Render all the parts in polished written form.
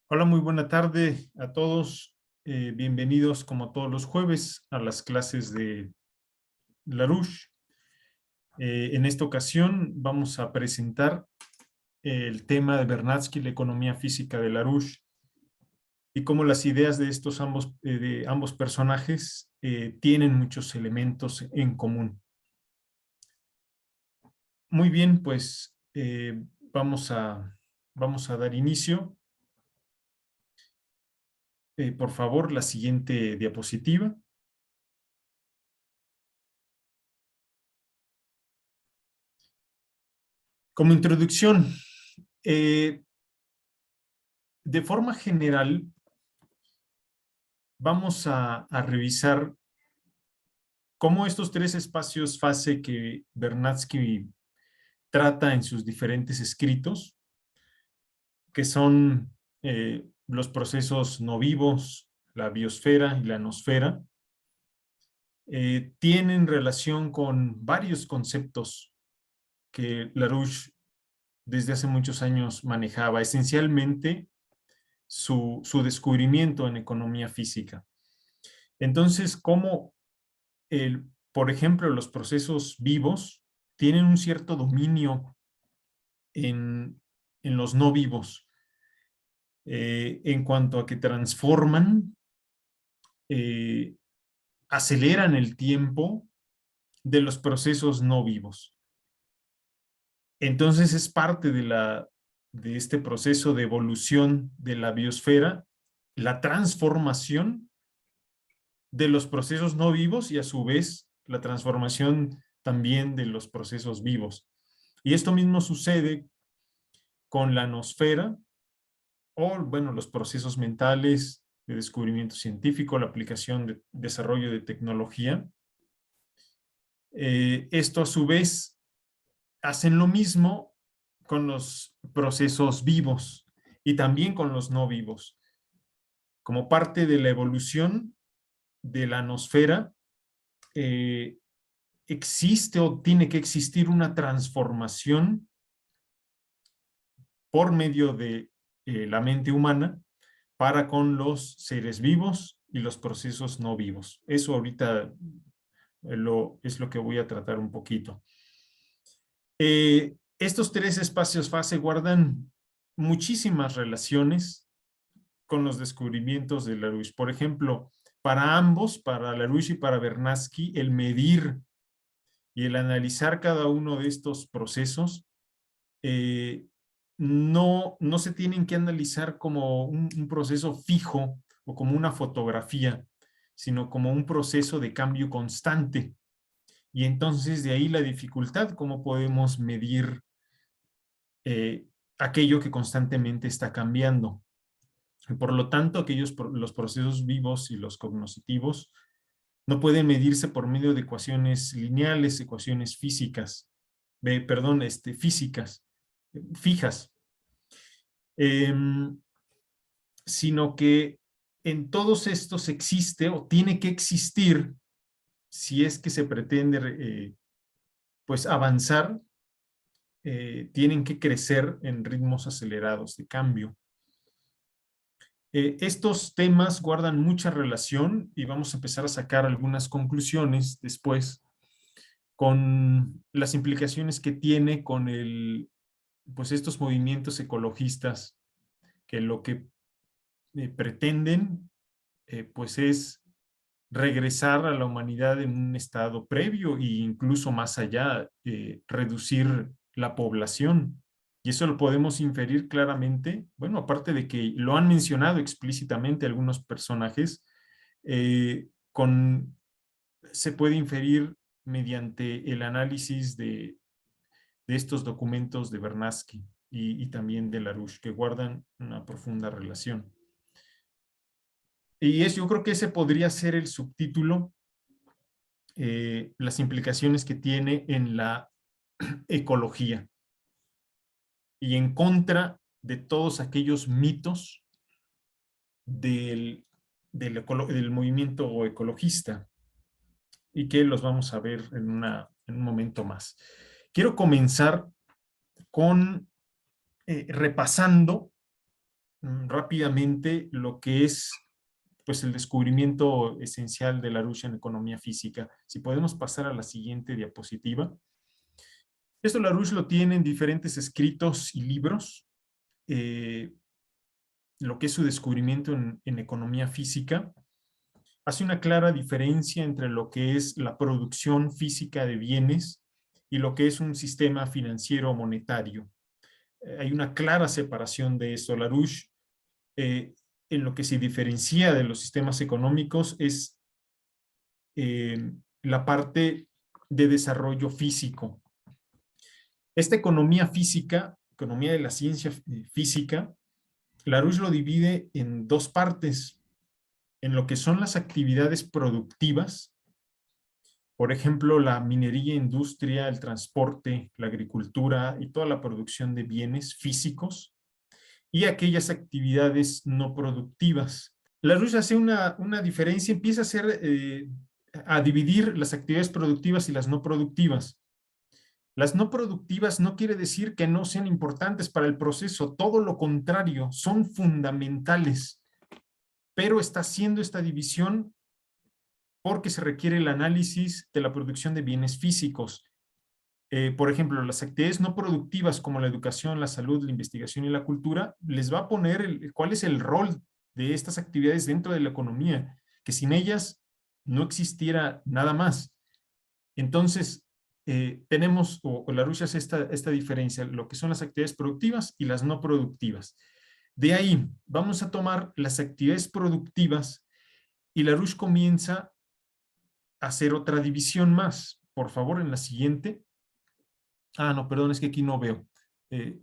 Hola, muy buena tarde a todos. Bienvenidos como todos los jueves a las clases de Larouche. En esta ocasión vamos a presentar el tema de Vernadsky, la economía física de Larouche, y cómo las ideas de de ambos personajes tienen muchos elementos en común. Muy bien, pues vamos a dar inicio. Por favor, la siguiente diapositiva. Como introducción, de forma general, vamos a revisar cómo estos tres espacios fase que Vernadsky trata en sus diferentes escritos, que son los procesos no vivos, la biosfera y la nosfera, tienen relación con varios conceptos que Larouche desde hace muchos años manejaba, esencialmente su descubrimiento en economía física. Entonces, ¿cómo por ejemplo, los procesos vivos tienen un cierto dominio en los no vivos en cuanto a que transforman, eh, aceleran el tiempo de los procesos no vivos. Entonces es parte de este proceso de evolución de la biosfera, la transformación de los procesos no vivos y a su vez la transformación también de los procesos vivos. Y esto mismo sucede con la nosfera o, bueno, los procesos mentales de descubrimiento científico, la aplicación de desarrollo de tecnología. Esto a su vez hacen lo mismo con los procesos vivos y también con los no vivos. Como parte de la evolución de la nosfera, existe o tiene que existir una transformación por medio de la mente humana para con los seres vivos y los procesos no vivos. Eso ahorita es lo que voy a tratar un poquito. Estos tres espacios fase guardan muchísimas relaciones con los descubrimientos de Larouche. Por ejemplo, para ambos, para Larouche y para Vernadsky, el medir y el analizar cada uno de estos procesos no se tienen que analizar como un proceso fijo o como una fotografía, sino como un proceso de cambio constante. Y entonces de ahí la dificultad, cómo podemos medir aquello que constantemente está cambiando. Y por lo tanto, los procesos vivos y los cognitivos no pueden medirse por medio de ecuaciones lineales, ecuaciones físicas, físicas, fijas, sino que en todos estos existe o tiene que existir, si es que se pretende pues avanzar, tienen que crecer en ritmos acelerados de cambio. Estos temas guardan mucha relación y vamos a empezar a sacar algunas conclusiones después con las implicaciones que tiene con pues estos movimientos ecologistas que lo que pretenden pues es regresar a la humanidad en un estado previo e incluso más allá, reducir la población. Y eso lo podemos inferir claramente, bueno, aparte de que lo han mencionado explícitamente algunos personajes, eh, con, se puede inferir mediante el análisis de estos documentos de Vernadsky y también de Larouche, que guardan una profunda relación. Y yo creo que ese podría ser el subtítulo, las implicaciones que tiene en la ecología y en contra de todos aquellos mitos del movimiento ecologista, y que los vamos a ver en un momento más. Quiero comenzar con repasando rápidamente lo que es pues, el descubrimiento esencial de Larouche en economía física. Si podemos pasar a la siguiente diapositiva. Esto Larouche lo tiene en diferentes escritos y libros, lo que es su descubrimiento en economía física. Hace una clara diferencia entre lo que es la producción física de bienes y lo que es un sistema financiero monetario. Hay una clara separación de esto. Larouche, en lo que se diferencia de los sistemas económicos es la parte de desarrollo físico. Esta economía física, economía de la ciencia física, Larouche lo divide en dos partes, en lo que son las actividades productivas, por ejemplo, la minería, industria, el transporte, la agricultura y toda la producción de bienes físicos, y aquellas actividades no productivas. Larouche hace una diferencia, empieza a dividir las actividades productivas y las no productivas. Las no productivas no quiere decir que no sean importantes para el proceso, todo lo contrario, son fundamentales, pero está haciendo esta división porque se requiere el análisis de la producción de bienes físicos. Por ejemplo, las actividades no productivas como la educación, la salud, la investigación y la cultura, les va a poner cuál es el rol de estas actividades dentro de la economía, que sin ellas no existiera nada más. Entonces, tenemos, o Larouche hace esta diferencia, lo que son las actividades productivas y las no productivas. De ahí, vamos a tomar las actividades productivas y Larouche comienza a hacer otra división más. Por favor, en la siguiente. Ah, no, perdón, es que aquí no veo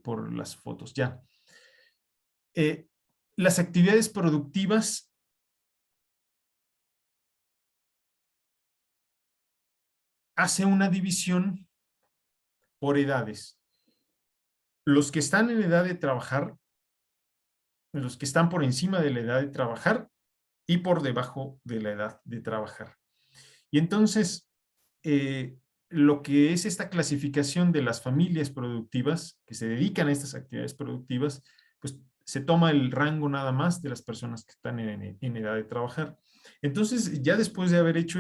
por las fotos, ya. Las actividades productivas hace una división por edades. Los que están en edad de trabajar, los que están por encima de la edad de trabajar y por debajo de la edad de trabajar. Y entonces, lo que es esta clasificación de las familias productivas que se dedican a estas actividades productivas, pues se toma el rango nada más de las personas que están en edad de trabajar. Entonces, ya después de haber hecho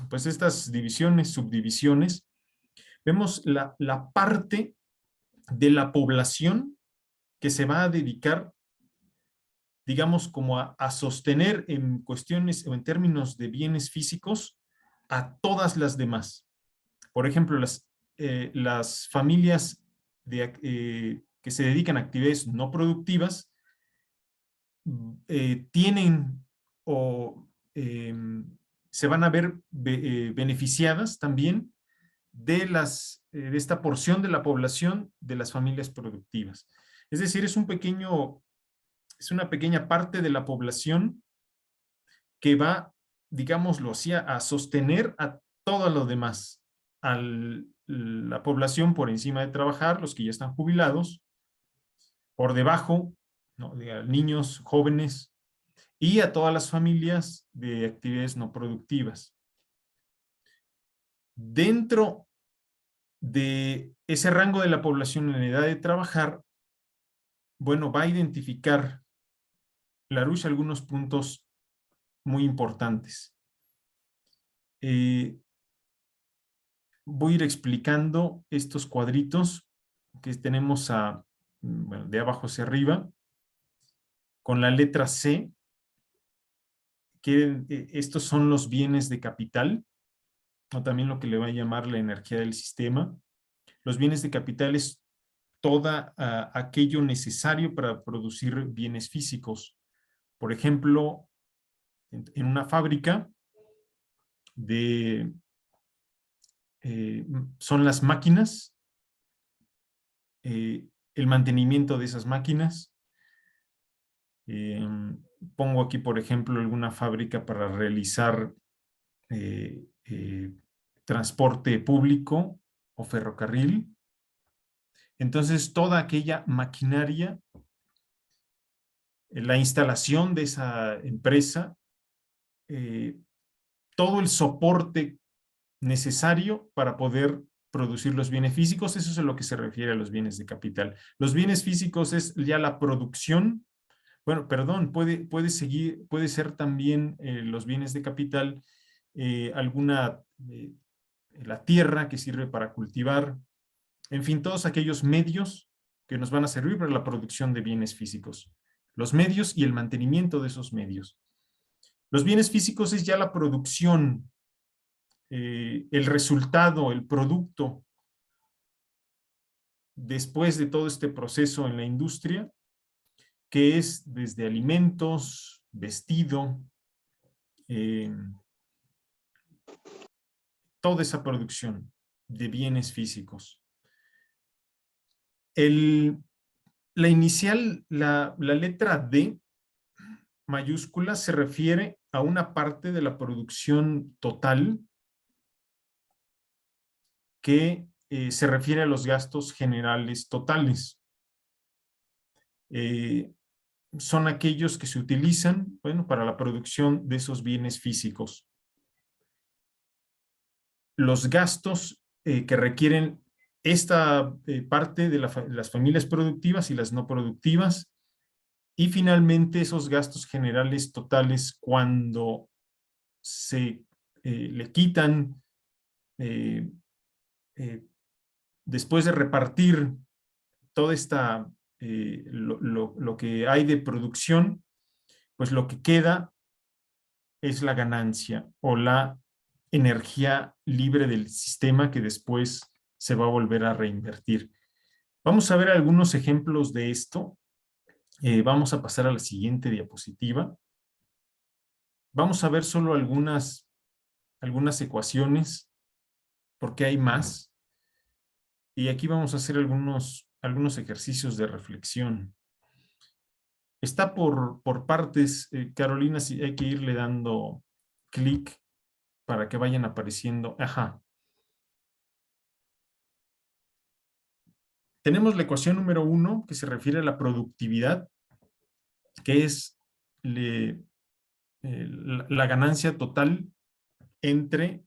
pues estas divisiones, subdivisiones, vemos la parte de la población que se va a dedicar, digamos, como a sostener en cuestiones o en términos de bienes físicos a todas las demás. Por ejemplo, las familias que se dedican a actividades no productivas tienen o se van a ver beneficiadas también de esta porción de la población de las familias productivas. Es decir, es una pequeña parte de la población que va, digámoslo así, a sostener a todo lo demás, a la población por encima de trabajar, los que ya están jubilados, por debajo, ¿no?, de niños, jóvenes, y a todas las familias de actividades no productivas. Dentro de ese rango de la población en edad de trabajar, bueno, va a identificar Larouche algunos puntos muy importantes. Voy a ir explicando estos cuadritos que tenemos bueno, de abajo hacia arriba, con la letra C, que estos son los bienes de capital, o también lo que le va a llamar la energía del sistema. Los bienes de capital es todo aquello necesario para producir bienes físicos. Por ejemplo, en una fábrica son las máquinas, el mantenimiento de esas máquinas. Pongo aquí, por ejemplo, alguna fábrica para realizar transporte público o ferrocarril. Entonces, toda aquella maquinaria, la instalación de esa empresa, todo el soporte necesario para poder producir los bienes físicos, eso es a lo que se refiere a los bienes de capital. Los bienes físicos es ya la producción bueno, perdón, puede ser también los bienes de capital, la tierra que sirve para cultivar, en fin, todos aquellos medios que nos van a servir para la producción de bienes físicos. Los medios y el mantenimiento de esos medios. Los bienes físicos es ya la producción, el resultado, el producto, después de todo este proceso en la industria, que es desde alimentos, vestido, eh, toda esa producción de bienes físicos. La inicial, la letra D mayúscula se refiere a una parte de la producción total que se refiere a los gastos generales totales. Son aquellos que se utilizan, bueno, para la producción de esos bienes físicos. Los gastos que requieren esta parte de las familias productivas y las no productivas, y finalmente esos gastos generales totales cuando se le quitan, después de repartir toda esta, lo que hay de producción, pues lo que queda es la ganancia o la energía libre del sistema que después se va a volver a reinvertir. Vamos a ver algunos ejemplos de esto. Vamos a pasar a la siguiente diapositiva. Vamos a ver solo algunas ecuaciones, porque hay más. Y aquí vamos a hacer algunos ejercicios de reflexión. Está por partes, Carolina, si hay que irle dando clic para que vayan apareciendo. Ajá. Tenemos la ecuación número 1 que se refiere a la productividad, que es la ganancia total entre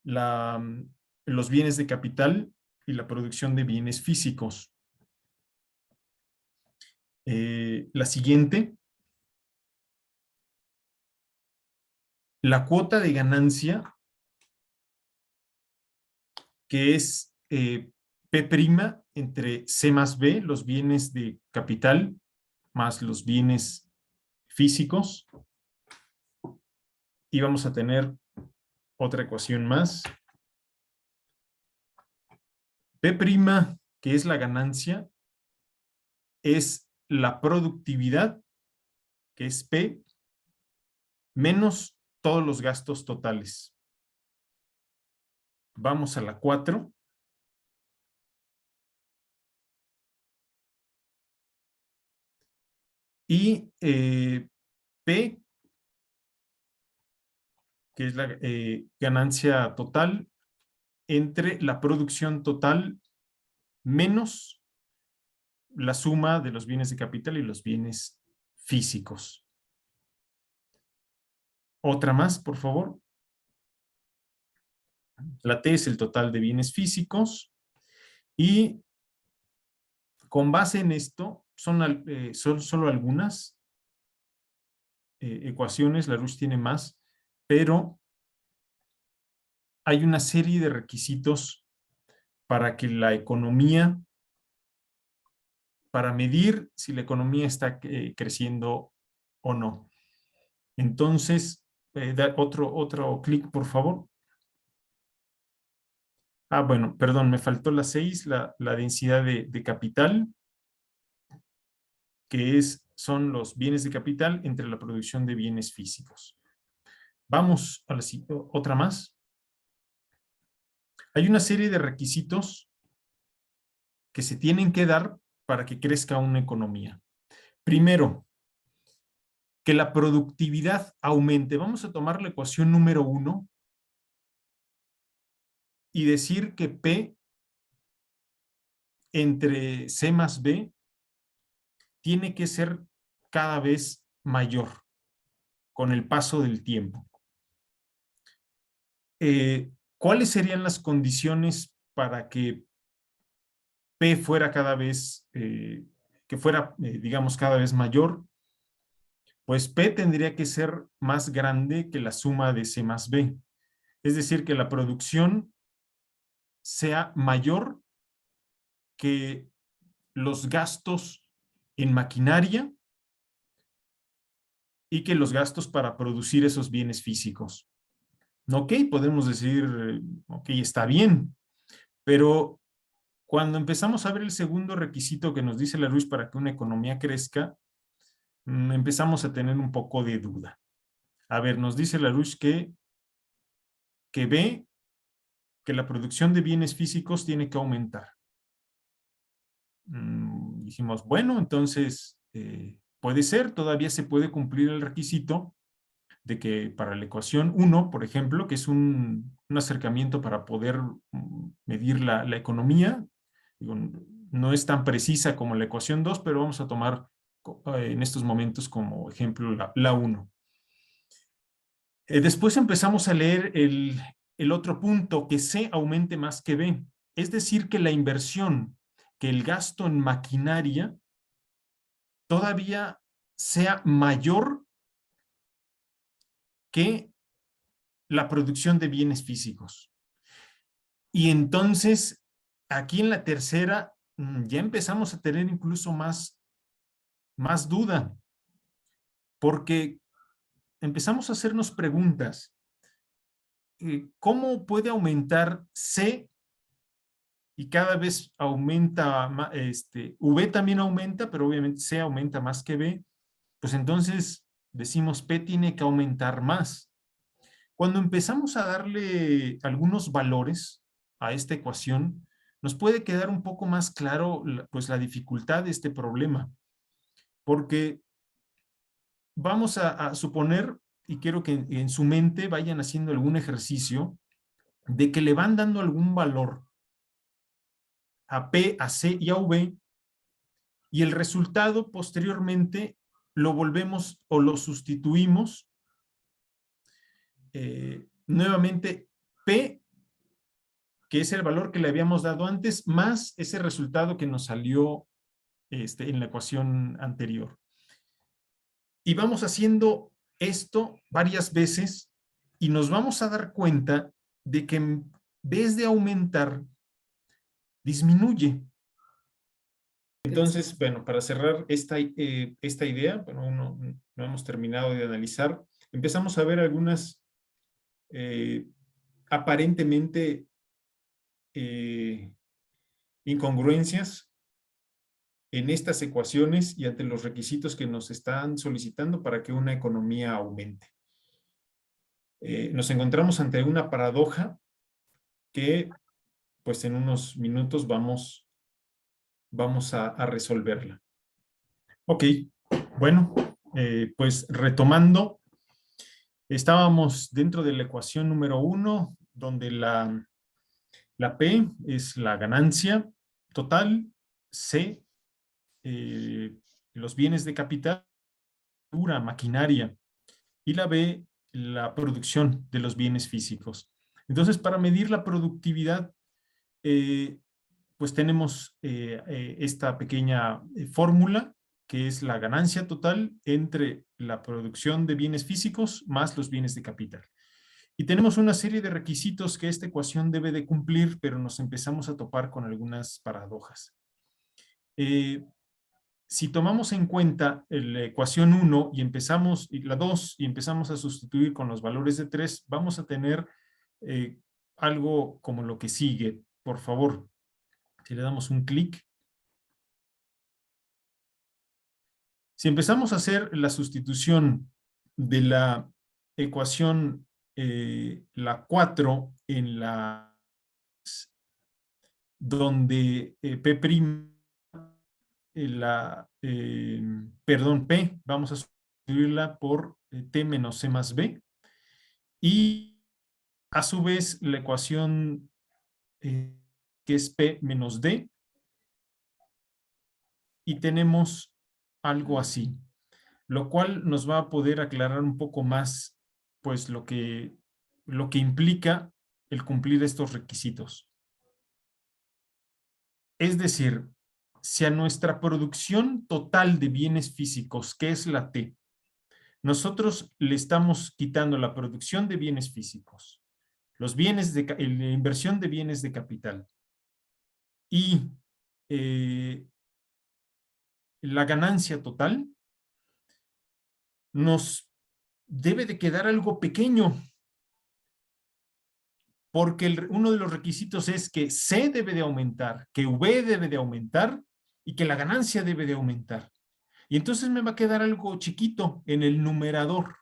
los bienes de capital y la producción de bienes físicos. La siguiente, la cuota de ganancia, que es P' entre C más B, los bienes de capital, más los bienes físicos. Y vamos a tener otra ecuación más. P', que es la ganancia, es la productividad, que es P, menos todos los gastos totales. Vamos a la 4. Y P, que es la ganancia total entre la producción total menos la suma de los bienes de capital y los bienes físicos. Otra más, por favor. La T es el total de bienes físicos y con base en esto son solo algunas ecuaciones, la RUSH tiene más, pero hay una serie de requisitos para que la economía, para medir si la economía está creciendo o no. Entonces, da otro clic, por favor. Bueno, perdón, me faltó la 6, la densidad de capital, que son los bienes de capital entre la producción de bienes físicos. Vamos a otra más. Hay una serie de requisitos que se tienen que dar para que crezca una economía. Primero, que la productividad aumente. Vamos a tomar la ecuación número 1 y decir que P entre C más B tiene que ser cada vez mayor con el paso del tiempo. ¿Cuáles serían las condiciones para que P fuera cada vez, digamos, cada vez mayor? Pues P tendría que ser más grande que la suma de C más B. Es decir, que la producción sea mayor que los gastos en maquinaria y que los gastos para producir esos bienes físicos. Ok, podemos decir, ok, está bien, pero cuando empezamos a ver el segundo requisito que nos dice Larouche para que una economía crezca, empezamos a tener un poco de duda. A ver, nos dice Larouche que ve que la producción de bienes físicos tiene que aumentar. Dijimos, bueno, entonces puede ser, todavía se puede cumplir el requisito de que para la ecuación 1, por ejemplo, que es un acercamiento para poder medir la economía, digo, no es tan precisa como la ecuación 2, pero vamos a tomar en estos momentos como ejemplo la 1. Después empezamos a leer el otro punto, que C aumente más que B. Es decir, que la inversión, que el gasto en maquinaria todavía sea mayor que la producción de bienes físicos. Y entonces, aquí en la tercera, ya empezamos a tener incluso más duda, porque empezamos a hacernos preguntas. ¿Cómo puede aumentar C y cada vez aumenta, V también aumenta, pero obviamente C aumenta más que B? Pues entonces decimos P tiene que aumentar más. Cuando empezamos a darle algunos valores a esta ecuación, nos puede quedar un poco más claro pues, la dificultad de este problema, porque vamos a suponer, y quiero que en su mente vayan haciendo algún ejercicio, de que le van dando algún valor a P, a C y a V, y el resultado posteriormente lo volvemos o lo sustituimos nuevamente P, que es el valor que le habíamos dado antes, más ese resultado que nos salió en la ecuación anterior. Y vamos haciendo esto varias veces y nos vamos a dar cuenta de que en vez de aumentar, disminuye. Entonces, bueno, para cerrar esta idea, bueno, no hemos terminado de analizar, empezamos a ver algunas aparentemente incongruencias en estas ecuaciones y ante los requisitos que nos están solicitando para que una economía aumente. Nos encontramos ante una paradoja que pues en unos minutos vamos a resolverla. Ok, bueno, pues retomando, estábamos dentro de la ecuación número 1, donde la P es la ganancia total, C, los bienes de capital, maquinaria, y la B, la producción de los bienes físicos. Entonces, para medir la productividad, pues tenemos esta pequeña fórmula, que es la ganancia total entre la producción de bienes físicos más los bienes de capital. Y tenemos una serie de requisitos que esta ecuación debe de cumplir, pero nos empezamos a topar con algunas paradojas. Si tomamos en cuenta la ecuación 1 y empezamos, y la 2, y empezamos a sustituir con los valores de 3, vamos a tener algo como lo que sigue. Por favor, si le damos un clic. Si empezamos a hacer la sustitución de la ecuación, la 4 en la donde P', perdón, P, vamos a sustituirla por T menos C más B, y a su vez la ecuación que es P menos D, y tenemos algo así, lo cual nos va a poder aclarar un poco más pues lo que implica el cumplir estos requisitos. Es decir, si a nuestra producción total de bienes físicos, que es la T, nosotros le estamos quitando la producción de bienes físicos, los bienes de la inversión de bienes de capital y la ganancia total, nos debe de quedar algo pequeño, porque uno de los requisitos es que C debe de aumentar, que V debe de aumentar y que la ganancia debe de aumentar. Y entonces me va a quedar algo chiquito en el numerador.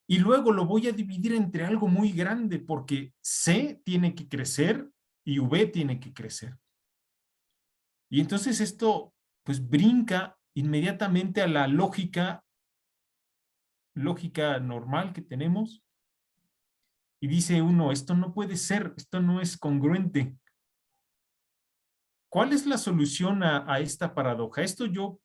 Y luego lo voy a dividir entre algo muy grande porque C tiene que crecer y V tiene que crecer. Y entonces esto pues brinca inmediatamente a la lógica normal que tenemos y dice uno, esto no puede ser, esto no es congruente. ¿Cuál es la solución a esta paradoja? Esto yo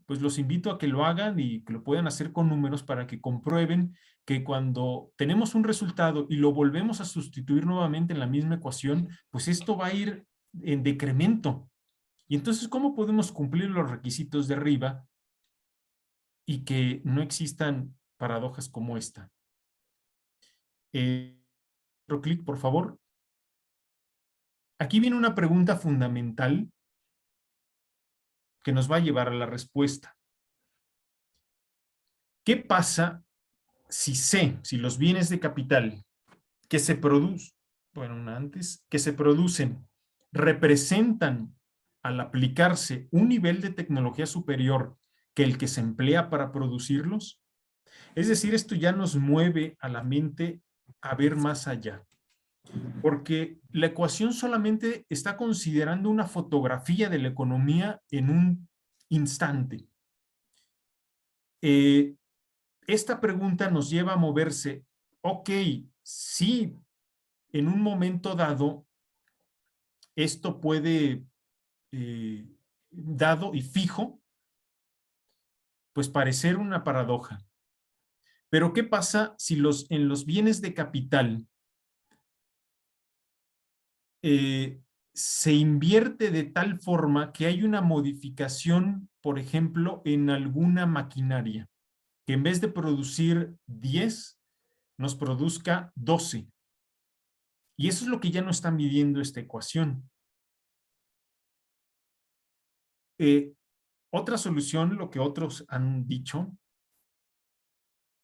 pues los invito a que lo hagan y que lo puedan hacer con números para que comprueben que cuando tenemos un resultado y lo volvemos a sustituir nuevamente en la misma ecuación, pues esto va a ir en decremento. Y entonces, ¿cómo podemos cumplir los requisitos de arriba y que no existan paradojas como esta? Otro clic, por favor. Aquí viene una pregunta fundamental que nos va a llevar a la respuesta. ¿Qué pasa si los bienes de capital que se producen, bueno, antes, que se producen, representan al aplicarse un nivel de tecnología superior que el que se emplea para producirlos? Es decir, esto ya nos mueve a la mente a ver más allá, porque la ecuación solamente está considerando una fotografía de la economía en un instante. Esta pregunta nos lleva a moverse, ok, sí, en un momento dado, esto puede, dado y fijo, pues parecer una paradoja. Pero ¿qué pasa si en los bienes de capital se invierte de tal forma que hay una modificación, por ejemplo, en alguna maquinaria, que en vez de producir 10, nos produzca 12? Y eso es lo que ya no está midiendo esta ecuación. Otra solución, lo que otros han dicho,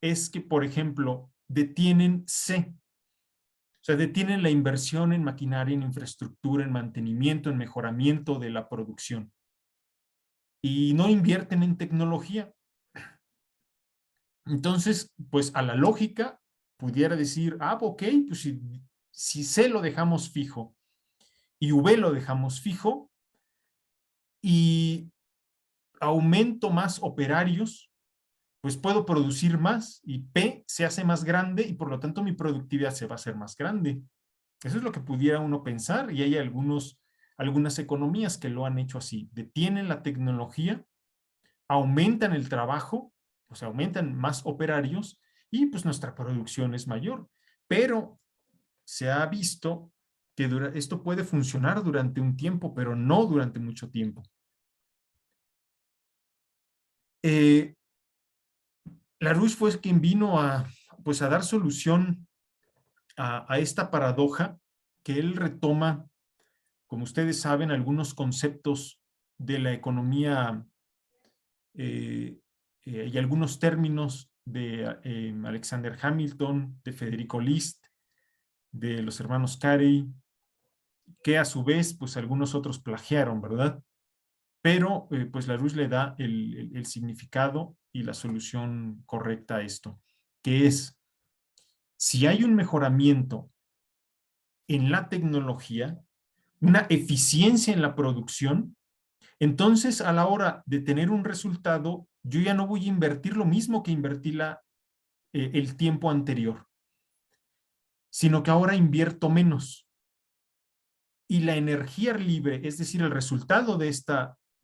es que, por ejemplo, detienen C. O sea, detienen la inversión en maquinaria, en infraestructura, en mantenimiento, en mejoramiento de la producción. Y no invierten en tecnología. Entonces, pues a la lógica, pudiera decir, ok, pues si C lo dejamos fijo y V lo dejamos fijo y aumento más operarios, pues puedo producir más y P se hace más grande y por lo tanto mi productividad se va a hacer más grande. Eso es lo que pudiera uno pensar y hay algunas economías que lo han hecho así. Detienen la tecnología, aumentan el trabajo, o sea, aumentan más operarios y pues nuestra producción es mayor. Pero se ha visto que esto puede funcionar durante un tiempo, pero no durante mucho tiempo. Larouche fue quien vino pues a dar solución a esta paradoja que él retoma, como ustedes saben, algunos conceptos de la economía y algunos términos de Alexander Hamilton, de Federico List, de los hermanos Carey, que a su vez, pues algunos otros plagiaron, ¿verdad? Pero pues Larouche le da el significado y la solución correcta a esto, que es, si hay un mejoramiento en la tecnología, una eficiencia en la producción, entonces a la hora de tener un resultado, yo ya no voy a invertir lo mismo que invertí el tiempo anterior, sino que ahora invierto menos. Y la energía libre, es decir, el resultado de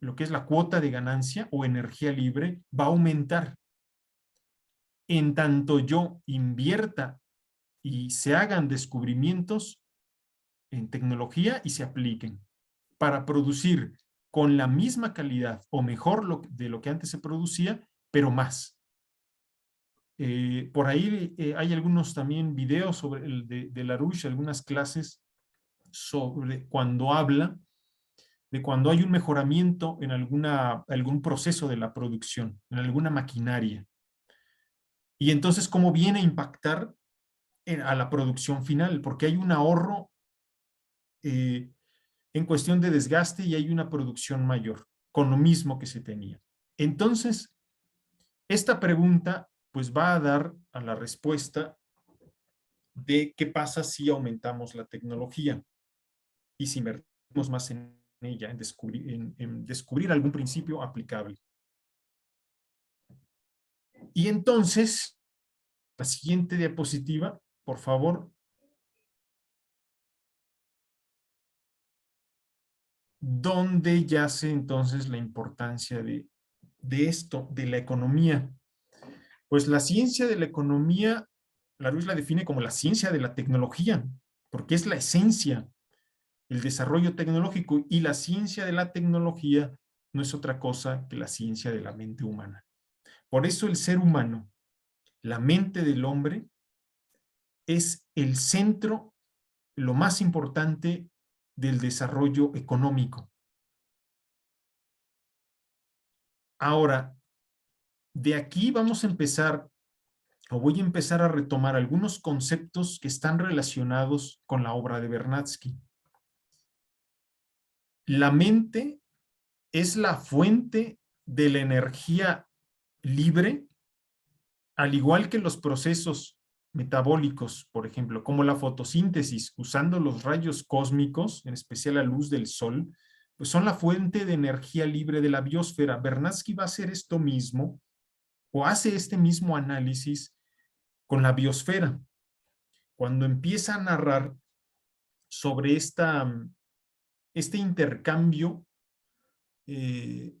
lo que es la cuota de ganancia o energía libre, va a aumentar. En tanto yo invierta y se hagan descubrimientos en tecnología y se apliquen para producir con la misma calidad o mejor de lo que antes se producía, pero más. Por ahí hay algunos también videos sobre el de Larouche, algunas clases sobre cuando habla de cuando hay un mejoramiento en algún proceso de la producción, en alguna maquinaria. Y entonces, ¿cómo viene a impactar a la producción final? Porque hay un ahorro eh, en cuestión de desgaste y hay una producción mayor con lo mismo que se tenía. Entonces, esta pregunta pues va a dar a la respuesta de qué pasa si aumentamos la tecnología y si invertimos más en ella, en descubrir algún principio aplicable. Y entonces, la siguiente diapositiva, por favor. ¿Dónde yace entonces la importancia de esto, de la economía? Pues la ciencia de la economía, Larouche la define como la ciencia de la tecnología, porque es la esencia, el desarrollo tecnológico, y la ciencia de la tecnología no es otra cosa que la ciencia de la mente humana. Por eso el ser humano, la mente del hombre, es el centro, lo más importante del desarrollo económico. Ahora, de aquí vamos a empezar, o voy a empezar a retomar algunos conceptos que están relacionados con la obra de Vernadsky. La mente es la fuente de la energía libre, al igual que los procesos metabólicos, por ejemplo, como la fotosíntesis, usando los rayos cósmicos, en especial la luz del sol, pues son la fuente de energía libre de la biosfera. Vernadsky va a hacer esto mismo, o hace este mismo análisis con la biosfera, cuando empieza a narrar sobre este intercambio eh,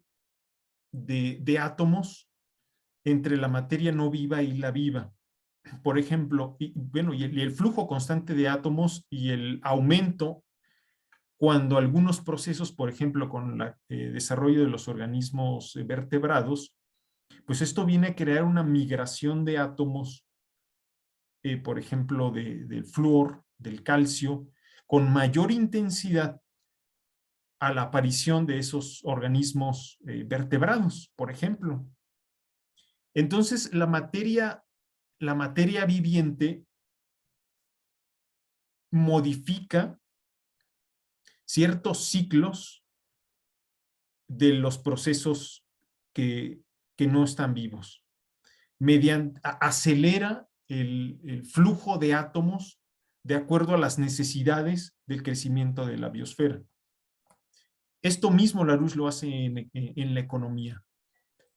de átomos entre la materia no viva y la viva. Por ejemplo, y el flujo constante de átomos y el aumento cuando algunos procesos, por ejemplo, con el desarrollo de los organismos vertebrados, pues esto viene a crear una migración de átomos, por ejemplo, del flúor, del calcio, con mayor intensidad a la aparición de esos organismos vertebrados, por ejemplo. Entonces, la materia viviente modifica ciertos ciclos de los procesos que no están vivos. Acelera el flujo de átomos de acuerdo a las necesidades del crecimiento de la biosfera. Esto mismo Larouche lo hace en la economía.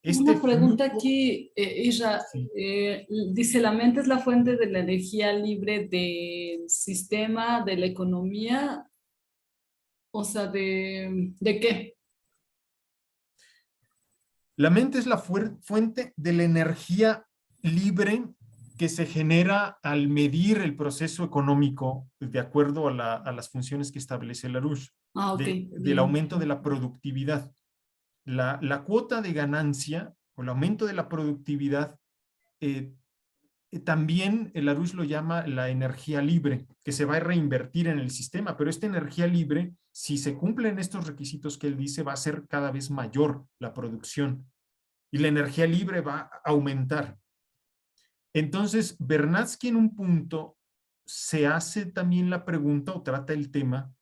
Este Una pregunta flujo, aquí, Isra, sí. dice, la mente es la fuente de la energía libre del sistema, de la economía, o sea, ¿de qué? La mente es la fuente de la energía libre que se genera al medir el proceso económico de acuerdo a las funciones que establece Larouche, Ah, ok, del bien. aumento de la productividad. La cuota de ganancia o el aumento de la productividad, eh, también el Larouche lo llama la energía libre, que se va a reinvertir en el sistema, pero esta energía libre, si se cumplen estos requisitos que él dice, va a ser cada vez mayor la producción y la energía libre va a aumentar. Entonces, Vernadsky en un punto se hace también la pregunta o trata el tema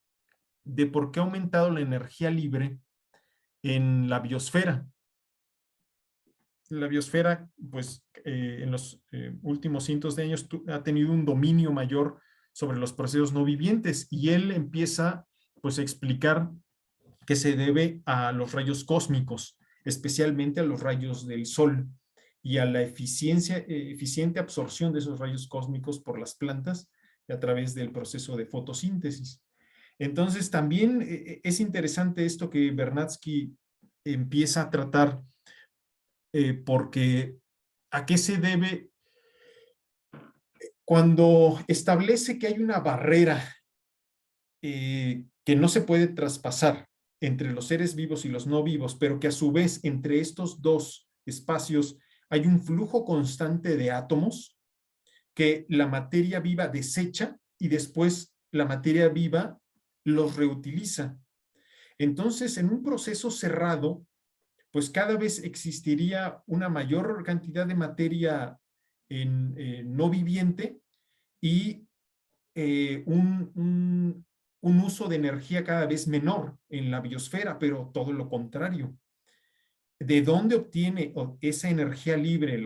de por qué ha aumentado la energía libre en la biosfera. La biosfera, pues, en los últimos cientos de años ha tenido un dominio mayor sobre los procesos no vivientes y él empieza, pues, a explicar que se debe a los rayos cósmicos, especialmente a los rayos del sol y a la eficiente absorción de esos rayos cósmicos por las plantas a través del proceso de fotosíntesis. Entonces, también es interesante esto que Vernadsky empieza a tratar, porque ¿a qué se debe cuando establece que hay una barrera que no se puede traspasar entre los seres vivos y los no vivos, pero que a su vez entre estos dos espacios hay un flujo constante de átomos que la materia viva desecha y después la materia viva los reutiliza. Entonces, en un proceso cerrado, pues cada vez existiría una mayor cantidad de materia no viviente y un uso de energía cada vez menor en la biosfera, pero todo lo contrario. ¿De dónde obtiene esa energía libre,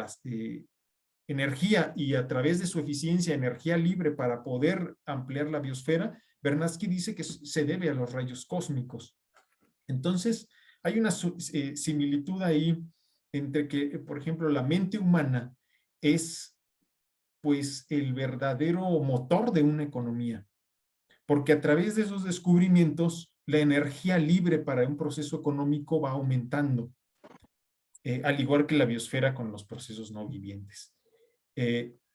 energía y a través de su eficiencia, energía libre para poder ampliar la biosfera? Bernatsky dice que se debe a los rayos cósmicos. Entonces, hay una similitud ahí entre que, por ejemplo, la mente humana es pues el verdadero motor de una economía, porque a través de esos descubrimientos la energía libre para un proceso económico va aumentando, al igual que la biosfera con los procesos no vivientes.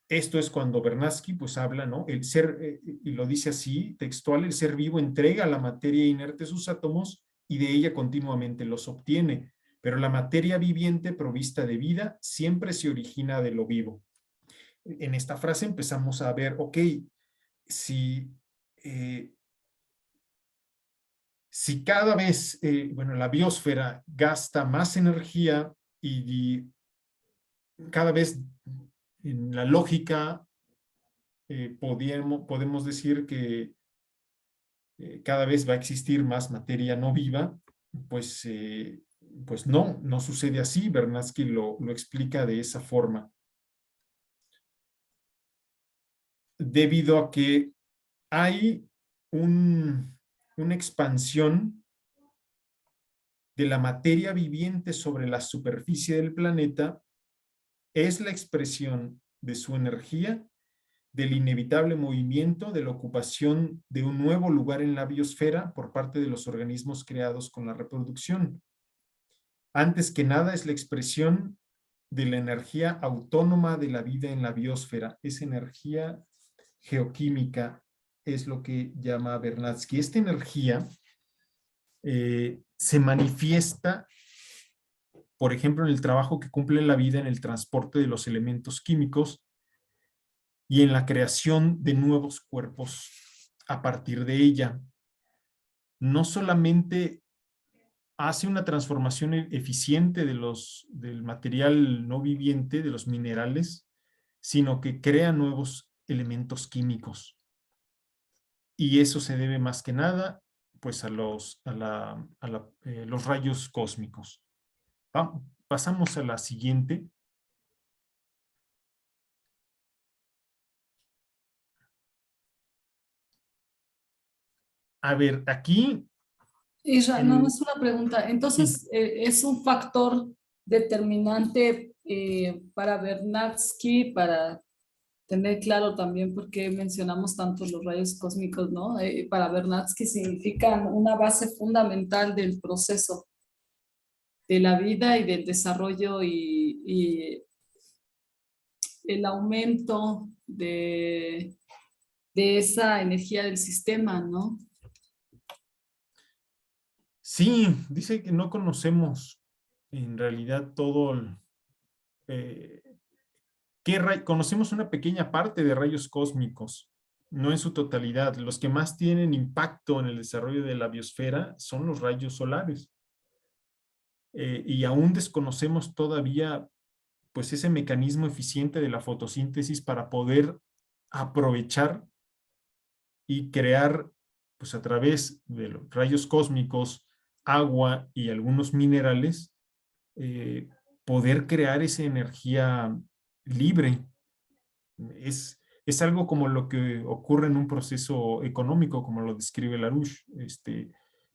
Esto es cuando Bernatsky pues habla, ¿no? El ser, y lo dice así, textual, el ser vivo entrega a la materia inerte sus átomos y de ella continuamente los obtiene, pero la materia viviente provista de vida siempre se origina de lo vivo. En esta frase empezamos a ver, ok, si, si cada vez, bueno, la biosfera gasta más energía y cada vez en la lógica podemos decir que cada vez va a existir más materia no viva, pues, pues no sucede así. Bernatsky lo explica de esa forma. Debido a que hay una expansión de la materia viviente sobre la superficie del planeta, es la expresión de su energía, del inevitable movimiento de la ocupación de un nuevo lugar en la biosfera por parte de los organismos creados con la reproducción. Antes que nada es la expresión de la energía autónoma de la vida en la biosfera. Esa energía geoquímica es lo que llama Bernatsky. Esta energía se manifiesta, por ejemplo, en el trabajo que cumple la vida en el transporte de los elementos químicos y en la creación de nuevos cuerpos a partir de ella. No solamente hace una transformación eficiente del material no viviente, de los minerales, sino que crea nuevos elementos químicos. Y eso se debe más que nada pues a los rayos cósmicos. Pasamos a la siguiente. A ver, aquí... Isra, no, es una pregunta. Sí. Entonces, ¿es un factor determinante para Bernatsky, para tener claro también por qué mencionamos tanto los rayos cósmicos, ¿no? Para Bernatsky significan una base fundamental del proceso de la vida y del desarrollo y el aumento de esa energía del sistema, ¿no? Sí, dice que no conocemos en realidad todo eh, conocemos una pequeña parte de rayos cósmicos, no en su totalidad. Los que más tienen impacto en el desarrollo de la biosfera son los rayos solares. Y aún desconocemos todavía pues ese mecanismo eficiente de la fotosíntesis para poder aprovechar y crear pues a través de los rayos cósmicos, agua y algunos minerales, eh, poder crear esa energía libre. Es algo como lo que ocurre en un proceso económico, como lo describe Larouche,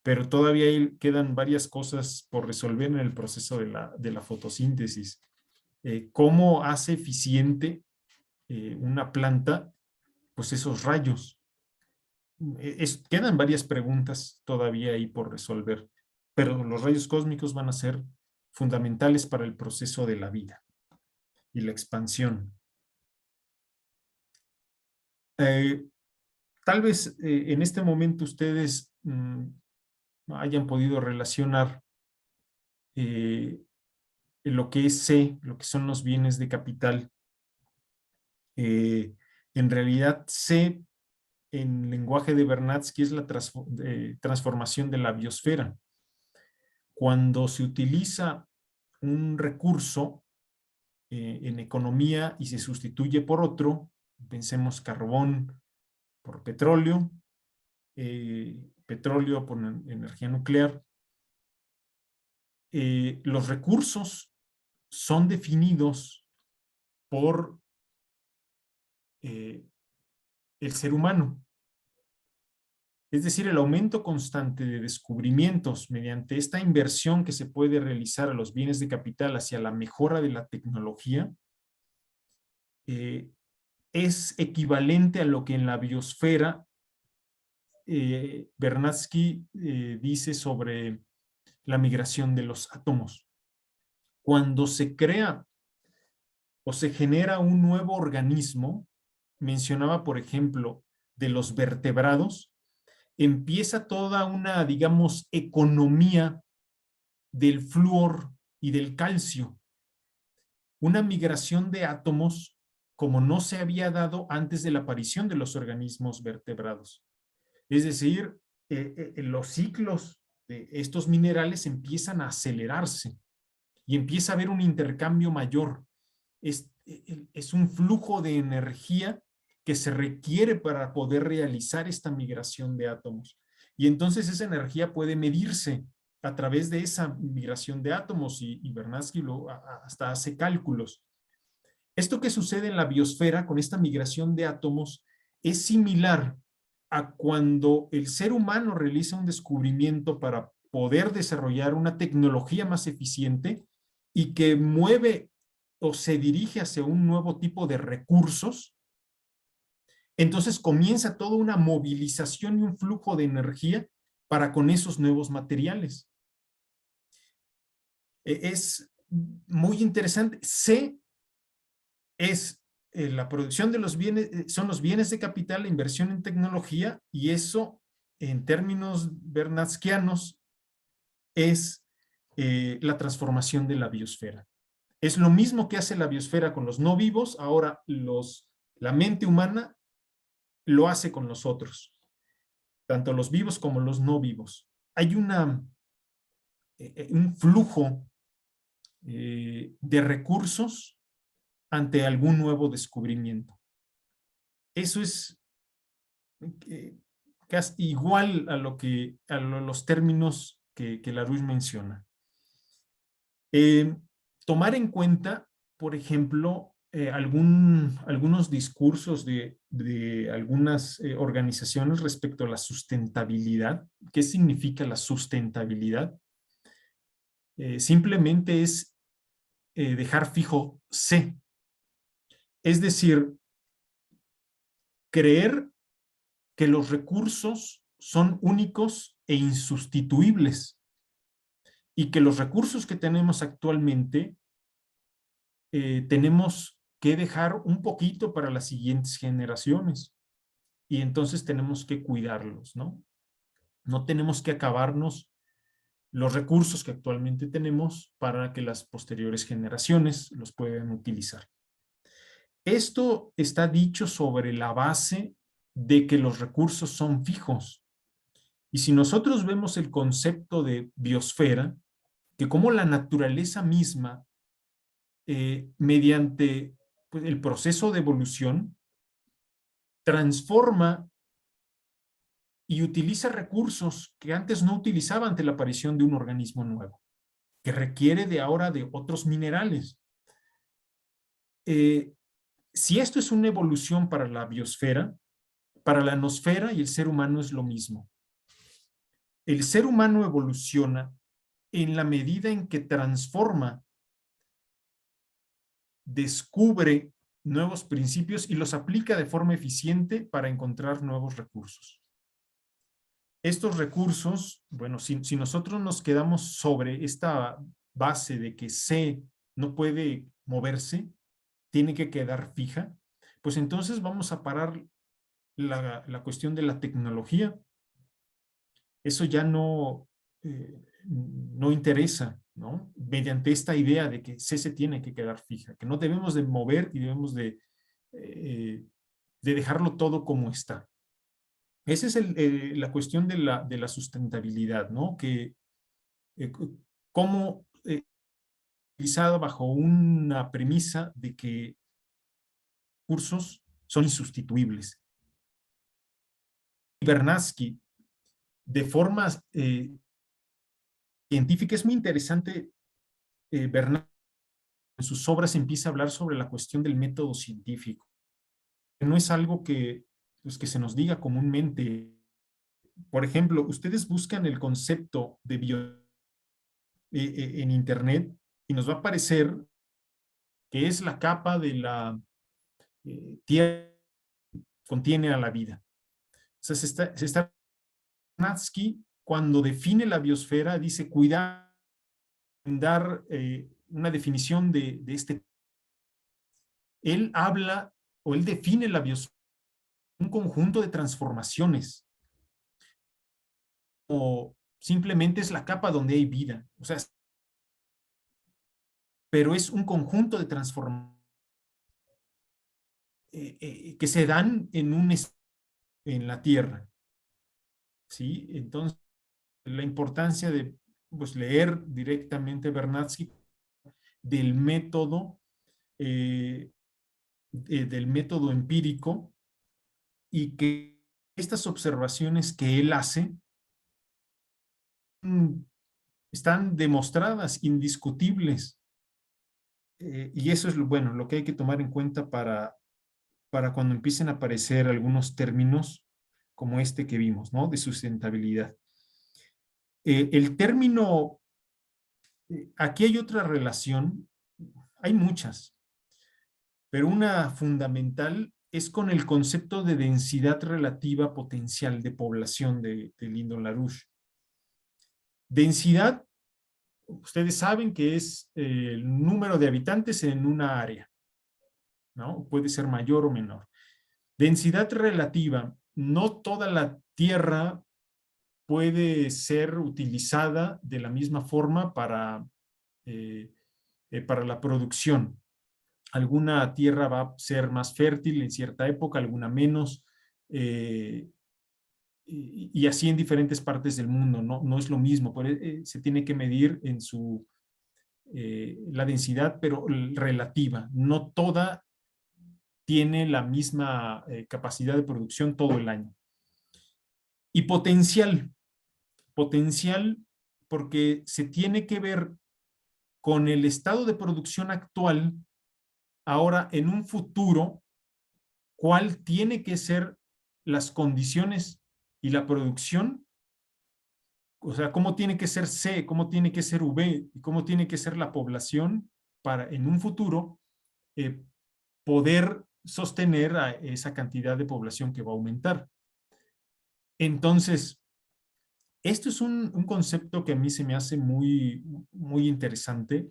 pero todavía quedan varias cosas por resolver en el proceso de la fotosíntesis. ¿Cómo hace eficiente una planta pues esos rayos? Quedan varias preguntas todavía ahí por resolver, pero los rayos cósmicos van a ser fundamentales para el proceso de la vida y la expansión. Tal vez en este momento ustedes hayan podido relacionar lo que es C, lo que son los bienes de capital. En realidad, C, en lenguaje de Vernadsky, es la transformación de la biosfera. Cuando se utiliza un recurso en economía y se sustituye por otro, pensemos carbón por petróleo, petróleo por energía nuclear, los recursos son definidos por el ser humano. Es decir, el aumento constante de descubrimientos mediante esta inversión que se puede realizar a los bienes de capital hacia la mejora de la tecnología es equivalente a lo que en la biosfera Vernadsky dice sobre la migración de los átomos. Cuando se crea o se genera un nuevo organismo, mencionaba, por ejemplo, de los vertebrados, empieza toda una, digamos, economía del flúor y del calcio. Una migración de átomos como no se había dado antes de la aparición de los organismos vertebrados. Es decir, los ciclos de estos minerales empiezan a acelerarse y empieza a haber un intercambio mayor. Es un flujo de energía que se requiere para poder realizar esta migración de átomos. Y entonces esa energía puede medirse a través de esa migración de átomos y Vernadsky hasta hace cálculos. Esto que sucede en la biosfera con esta migración de átomos es similar a cuando el ser humano realiza un descubrimiento para poder desarrollar una tecnología más eficiente y que mueve o se dirige hacia un nuevo tipo de recursos. Entonces comienza toda una movilización y un flujo de energía para con esos nuevos materiales. Es muy interesante. C es la producción de los bienes, son los bienes de capital, la inversión en tecnología, y eso, en términos bernadskianos, es la transformación de la biosfera. Es lo mismo que hace la biosfera con los no vivos, ahora la mente humana lo hace con los otros, tanto los vivos como los no vivos. Hay un flujo de recursos ante algún nuevo descubrimiento. Eso es casi igual a los términos que Larouche menciona. Tomar en cuenta, por ejemplo, algunos discursos de algunas organizaciones respecto a la sustentabilidad. ¿Qué significa la sustentabilidad? Simplemente es dejar fijo C. Es decir, creer que los recursos son únicos e insustituibles y que los recursos que tenemos actualmente tenemos que dejar un poquito para las siguientes generaciones y entonces tenemos que cuidarlos, ¿no? No tenemos que acabarnos los recursos que actualmente tenemos para que las posteriores generaciones los puedan utilizar. Esto está dicho sobre la base de que los recursos son fijos. Y si nosotros vemos el concepto de biosfera, que como la naturaleza misma, mediante pues, el proceso de evolución, transforma y utiliza recursos que antes no utilizaba ante la aparición de un organismo nuevo, que requiere de ahora de otros minerales. Si esto es una evolución para la biosfera, para la nosfera y el ser humano es lo mismo. El ser humano evoluciona en la medida en que transforma, descubre nuevos principios y los aplica de forma eficiente para encontrar nuevos recursos. Estos recursos, bueno, si nosotros nos quedamos sobre esta base de que C no puede moverse, tiene que quedar fija, pues entonces vamos a parar la cuestión de la tecnología. Eso ya no no interesa, ¿no? Mediante esta idea de que C se tiene que quedar fija, que no debemos de mover y debemos de dejarlo todo como está. Esa es la cuestión de la sustentabilidad, ¿no? Que cómo utilizado bajo una premisa de que recursos son insustituibles. Vernadsky, de forma científica, es muy interesante. Vernadsky en sus obras empieza a hablar sobre la cuestión del método científico. No es algo que, pues, que se nos diga comúnmente. Por ejemplo, ustedes buscan el concepto de en Internet y nos va a aparecer que es la capa de la Tierra que contiene a la vida. O sea, se está Vernadsky, cuando define la biosfera, dice cuidar en dar una definición de este. Él habla o él define la biosfera un conjunto de transformaciones o simplemente es la capa donde hay vida. O sea, pero es un conjunto de transformaciones que se dan en la Tierra. ¿Sí? Entonces, la importancia de pues, leer directamente Vernadsky eh, del método empírico y que estas observaciones que él hace están demostradas, indiscutibles. Y eso es bueno, lo que hay que tomar en cuenta para cuando empiecen a aparecer algunos términos como este que vimos, ¿no? De sustentabilidad. El término, aquí hay otra relación, hay muchas, pero una fundamental es con el concepto de densidad relativa potencial de población de Lyndon LaRouche. Densidad, ustedes saben que es el número de habitantes en una área, ¿no? Puede ser mayor o menor. Densidad relativa, no toda la tierra puede ser utilizada de la misma forma para la producción. Alguna tierra va a ser más fértil en cierta época, alguna menos, y así en diferentes partes del mundo, no, no es lo mismo, se tiene que medir en la densidad, pero relativa, no toda tiene la misma capacidad de producción todo el año. Y potencial porque se tiene que ver con el estado de producción actual, ahora en un futuro, cuál tiene que ser las condiciones y la producción, o sea, cómo tiene que ser C, cómo tiene que ser V y cómo tiene que ser la población para en un futuro poder sostener a esa cantidad de población que va a aumentar. Entonces, esto es un concepto que a mí se me hace muy, muy interesante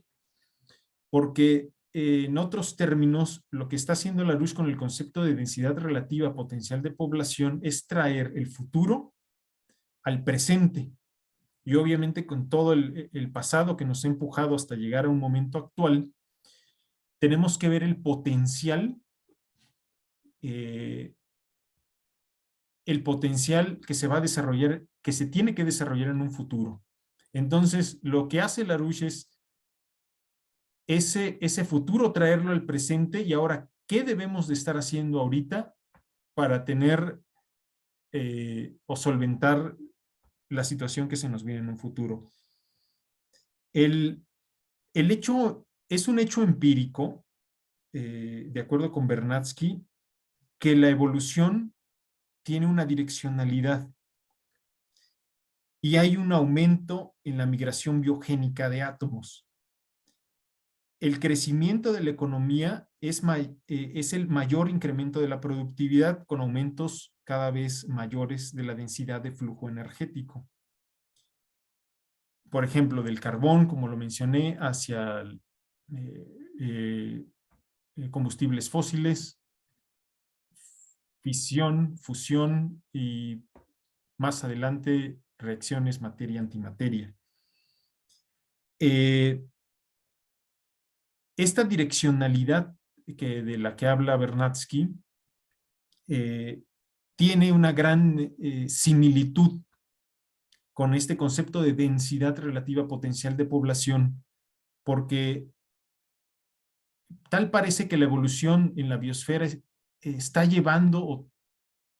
porque en otros términos, lo que está haciendo LaRouche con el concepto de densidad relativa potencial de población es traer el futuro al presente y obviamente con todo el pasado que nos ha empujado hasta llegar a un momento actual, tenemos que ver el potencial que se va a desarrollar, que se tiene que desarrollar en un futuro. Entonces, lo que hace LaRouche es ese futuro traerlo al presente y ahora, ¿qué debemos de estar haciendo ahorita para tener o solventar la situación que se nos viene en un futuro? El hecho es un hecho empírico, de acuerdo con Vernadsky, que la evolución tiene una direccionalidad y hay un aumento en la migración biogénica de átomos. El crecimiento de la economía es el mayor incremento de la productividad con aumentos cada vez mayores de la densidad de flujo energético. Por ejemplo, del carbón, como lo mencioné, hacia combustibles fósiles, fisión, fusión y más adelante reacciones materia-antimateria. Esta direccionalidad de la que habla Vernadsky tiene una gran similitud con este concepto de densidad relativa potencial de población, porque tal parece que la evolución en la biosfera está llevando o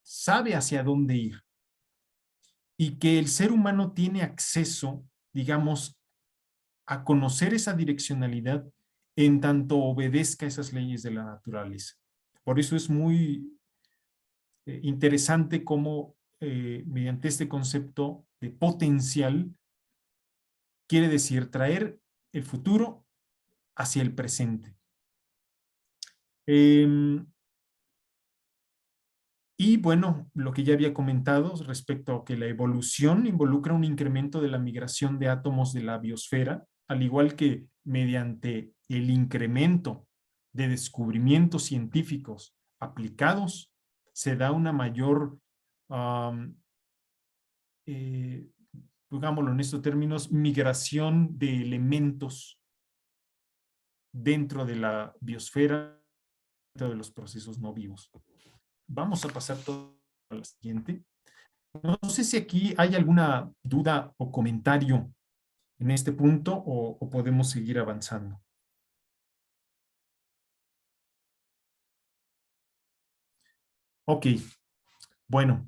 sabe hacia dónde ir, y que el ser humano tiene acceso, digamos, a conocer esa direccionalidad en tanto obedezca esas leyes de la naturaleza. Por eso es muy interesante cómo mediante este concepto de potencial quiere decir traer el futuro hacia el presente. Y bueno, lo que ya había comentado respecto a que la evolución involucra un incremento de la migración de átomos de la biosfera, al igual que mediante el incremento de descubrimientos científicos aplicados, se da una mayor, digámoslo en estos términos, migración de elementos dentro de la biosfera, dentro de los procesos no vivos. Vamos a pasar todo a la siguiente. No sé si aquí hay alguna duda o comentario en este punto o podemos seguir avanzando. Ok, bueno,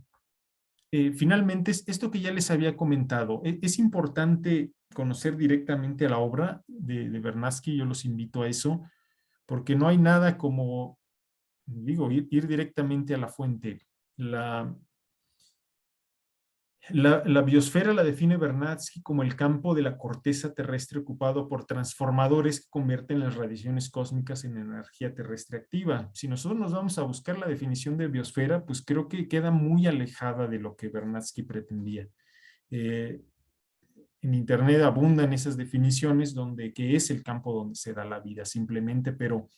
finalmente esto que ya les había comentado, es importante conocer directamente a la obra de Vernadsky, yo los invito a eso, porque no hay nada como, digo, ir directamente a la fuente. La biosfera la define Vernadsky como el campo de la corteza terrestre ocupado por transformadores que convierten las radiaciones cósmicas en energía terrestre activa. Si nosotros nos vamos a buscar la definición de biosfera, pues creo que queda muy alejada de lo que Vernadsky pretendía. En Internet abundan esas definiciones donde que es el campo donde se da la vida simplemente, pero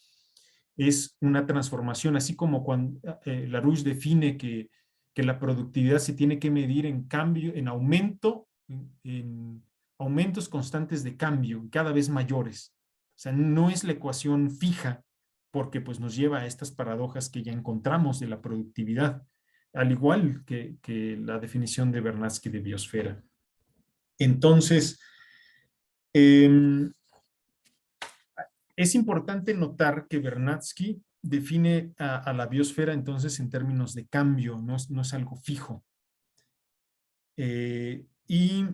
es una transformación, así como cuando Larouche define que la productividad se tiene que medir en cambio, en aumento, en aumentos constantes de cambio, cada vez mayores. O sea, no es la ecuación fija, porque pues nos lleva a estas paradojas que ya encontramos de la productividad, al igual que la definición de Vernadsky de biosfera. Entonces, es importante notar que Vernadsky define a la biosfera entonces en términos de cambio, no es algo fijo. Y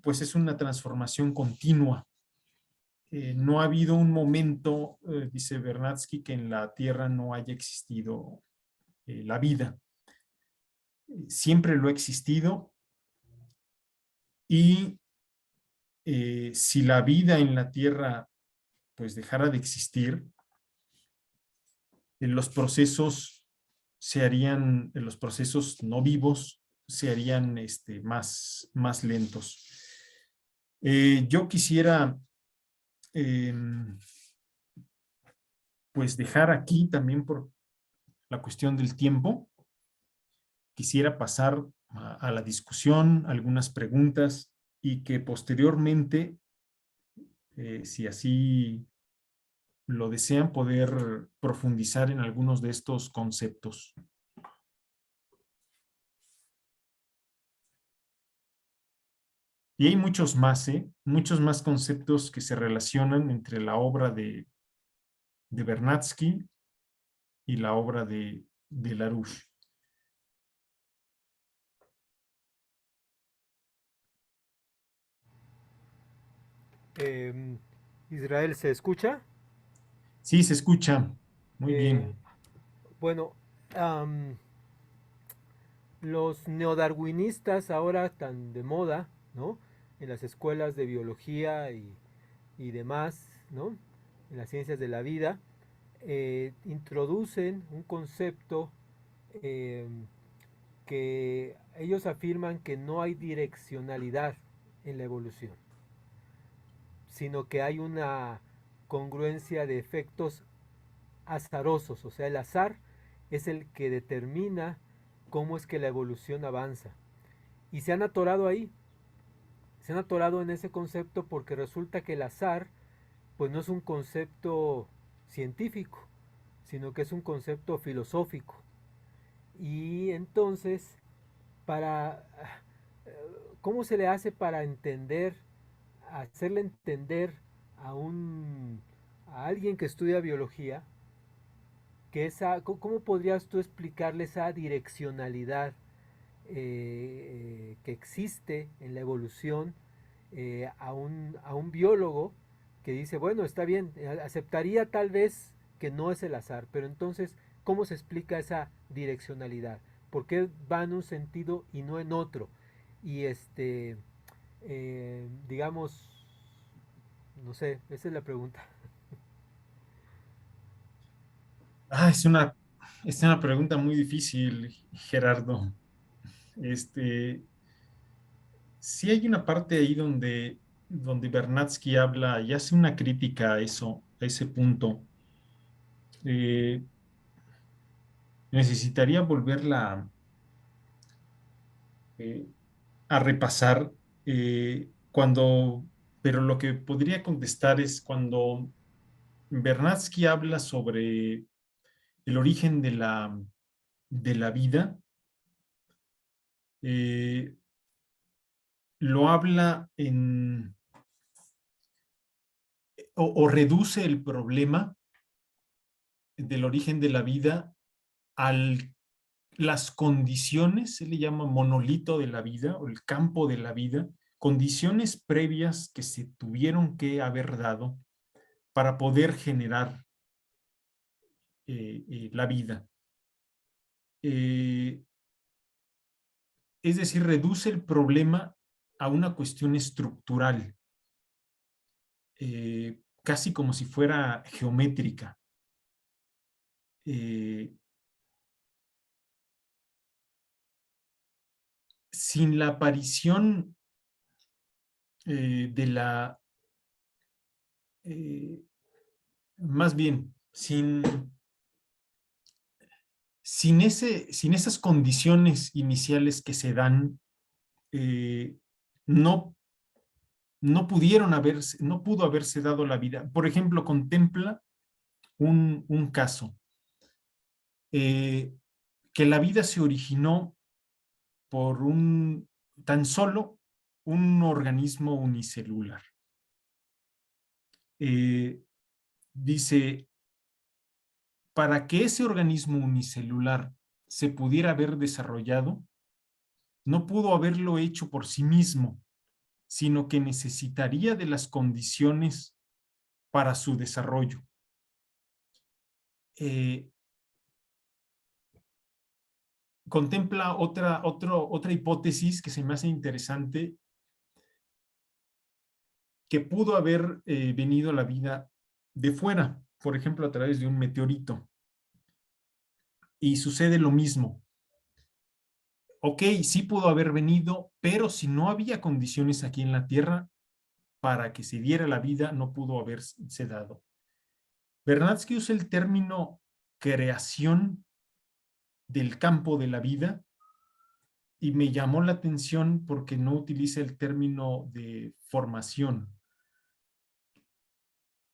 pues es una transformación continua. No ha habido un momento, dice Vernadsky, que en la Tierra no haya existido la vida. Siempre lo ha existido, y si la vida en la Tierra pues dejara de existir, los procesos los procesos no vivos se harían más lentos. Yo quisiera pues dejar aquí también por la cuestión del tiempo. Quisiera pasar a la discusión, algunas preguntas, y que posteriormente, si así lo desean, poder profundizar en algunos de estos conceptos. Y hay muchos más conceptos que se relacionan entre la obra de Vernadsky y la obra de Larouche. Israel, ¿se escucha? Sí, se escucha. Muy Eh, bien. bueno, los neodarwinistas ahora tan de moda, ¿no? En las escuelas de biología y demás, ¿no? En las ciencias de la vida, introducen un concepto eh, que ellos afirman que no hay direccionalidad en la evolución, sino que hay una congruencia de efectos azarosos, o sea, el azar es el que determina cómo es que la evolución avanza. y se han atorado ahí, se han atorado en ese concepto porque resulta que el azar pues no es un concepto científico, sino que es un concepto filosófico. Y entonces, para ¿cómo se le hace para entender, hacerle entender a un a alguien que estudia biología que cómo podrías tú explicarle esa direccionalidad que existe en la evolución a un biólogo que dice, bueno, está bien, aceptaría tal vez que no es el azar, pero entonces, ¿cómo se explica esa direccionalidad? ¿Por qué va en un sentido y no en otro? Y digamos, no sé, esa es la pregunta. Ah, es una pregunta muy difícil, Gerardo. Este, sí hay una parte ahí donde Bernatsky habla y hace una crítica a eso, a ese punto. Eh, necesitaría volverla eh, a repasar cuando, pero lo que podría contestar es cuando Bernatsky habla sobre el origen de la vida, eh, lo habla o reduce el problema del origen de la vida a las condiciones, se le llama monolito de la vida o el campo de la vida, condiciones previas que se tuvieron que haber dado para poder generar la vida. Eh, es decir, reduce el problema a una cuestión estructural, casi como si fuera geométrica. Eh, sin la aparición de eh, más bien, sin esas condiciones iniciales que se dan, eh, no, no pudo haberse dado la vida. Por ejemplo, contempla un caso, eh, que la vida se originó por tan solo un organismo unicelular. Eh, dice, para que ese organismo unicelular se pudiera haber desarrollado, no pudo haberlo hecho por sí mismo, sino que necesitaría de las condiciones para su desarrollo. Eh, contempla otra hipótesis que se me hace interesante, que pudo haber venido la vida de fuera, por ejemplo, a través de un meteorito. Y sucede lo mismo. Ok, sí pudo haber venido, pero si no había condiciones aquí en la Tierra para que se diera la vida, no pudo haberse dado. Bernatsky usa el término creación del campo de la vida y me llamó la atención porque no utiliza el término de formación.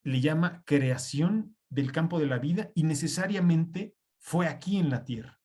Le llama creación del campo de la vida y necesariamente fue aquí en la Tierra.